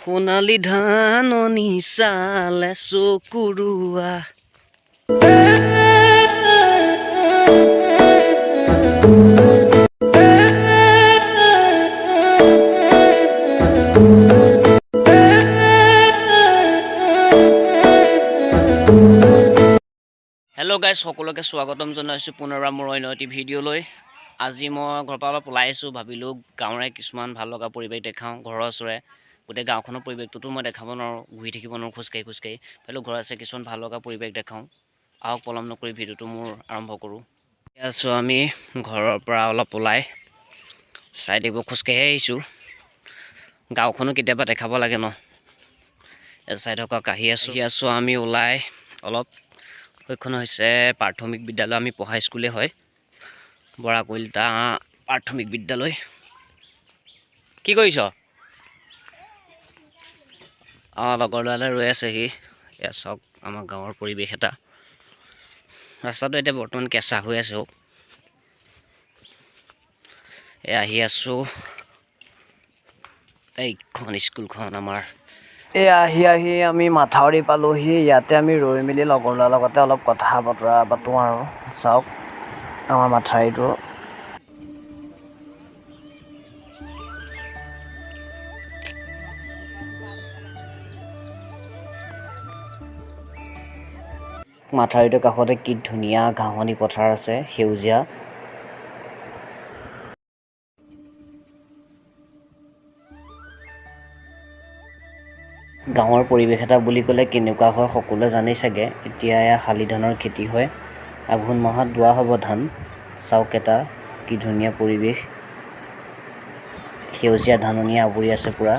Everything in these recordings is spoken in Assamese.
সোণালী ধাননি চালে চকুৰুৱা হেল্ল' গাইজ সকলোকে স্বাগতম জনাইছোঁ পুনৰবাৰ মোৰ অন্য এটি ভিডিঅ'লৈ। আজি মই ঘৰৰ পৰা অলপ ওলাই আহিছোঁ, ভাবিলোঁ গাঁৱৰে কিছুমান ভাল লগা পৰিৱেশ দেখাওঁ। ঘৰৰ ওচৰে গোটেই গাঁওখনৰ পৰিৱেশটোতো মই দেখাব নোৱাৰোঁ, ঘূৰি থাকিব নোৱাৰোঁ খোজকাঢ়ি। ভাবিলোঁ ঘৰত আছে কিছুমান ভাল লগা পৰিৱেশ দেখাওঁ। আহক পলম নকৰি ভিডিঅ'টো মোৰ আৰম্ভ কৰোঁ। আছোঁ আমি ঘৰৰ পৰা অলপ ওলাই চাই থাকিব খোজকাঢ়ি আহিছোঁ। গাঁওখনো কেতিয়াবা দেখাব লাগে ন, চাই থকা আহি আছোঁ আমি ওলাই অলপ। সেইখন হৈছে প্ৰাথমিক বিদ্যালয়, আমি পঢ়া স্কুলে হয়, বৰা কলিতা প্ৰাথমিক বিদ্যালয়। কি কৰিছ? লগৰ ল'ৰালে ৰৈ আছে সি। এয়া চাওক আমাৰ গাঁৱৰ পৰিৱেশ এটা। ৰাস্তাটো এতিয়া বৰ্তমান কেঁচা হৈ আছে। আহি আছোঁ এইখন স্কুলখন আমাৰ। আহি আমি মাথাউৰি পালোহি। ইয়াতে আমি ৰৈ মেলি লগৰ ল'ৰাৰ লগতে অলপ কথা বতৰা পাতোঁ আৰু। চাওক আমাৰ মাথাউৰিটো। মাথাউৰিটোৰ কাষতে কি ধুনীয়া ঘাঁহনি পথাৰ আছে, সেউজীয়া। গাঁৱৰ পৰিৱেশ এটা বুলি ক'লে কেনেকুৱা হয় সকলোৱে জানেই চাগে। এতিয়া এয়া শালি ধানৰ খেতি হয়, আঘোণ মাহত দোৱা হ'ব ধান। চাওক এটা কি ধুনীয়া পৰিৱেশ, সেউজীয়া ধাননিয়ে আৱৰি আছে পূৰা।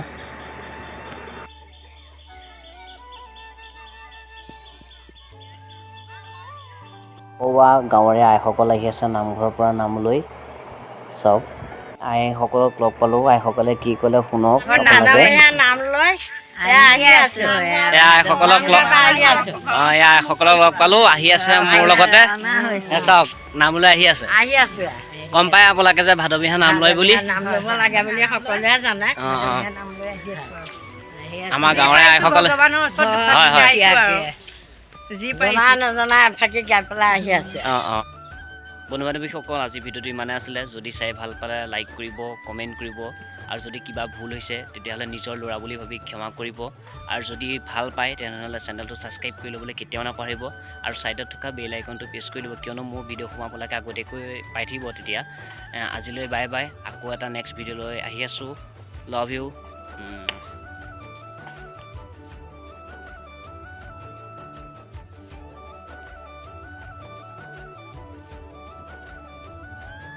গাঁৱৰে আইসকল আহি আছে নামঘৰৰ পৰা নাম লৈ। চাওক আইসকলক লগ পালোঁ, আইসকলে কি ক'লে শুনক আপোনালোকে। আইসকলক লগ পালোঁ, আহি আছে মোৰ লগতে। চাওক নাম লৈ আহি আছে। গম পাই আপোনালোকে যে ভাদ বিহু নাম লয় বুলি। আমাৰ গাঁৱৰে আইসকলে বন্ধু বান্ধৱীসকল, আজি ভিডিঅ'টো ইমানে আছিলে। যদি চাই ভাল পালে লাইক কৰিব, কমেণ্ট কৰিব, আৰু যদি কিবা ভুল হৈছে তেতিয়াহ'লে নিজৰ ল'ৰা বুলি ভাবি ক্ষমা কৰিব। আৰু যদি ভাল পায় তেনেহ'লে চেনেলটো ছাবস্ক্ৰাইব কৰি ল'বলৈ কেতিয়াও নাপাহৰিব। আৰু ছাইডত থকা বেল আইকনটো প্ৰেছ কৰি ল'ব, কিয়নো মোৰ ভিডিঅ'সমূহ আপোনালোকে আগতীয়াকৈ পাই থাকিব তেতিয়া। আজিলৈ বাই বাই। আকৌ এটা নেক্সট ভিডিঅ'লৈ আহি আছোঁ। Love you.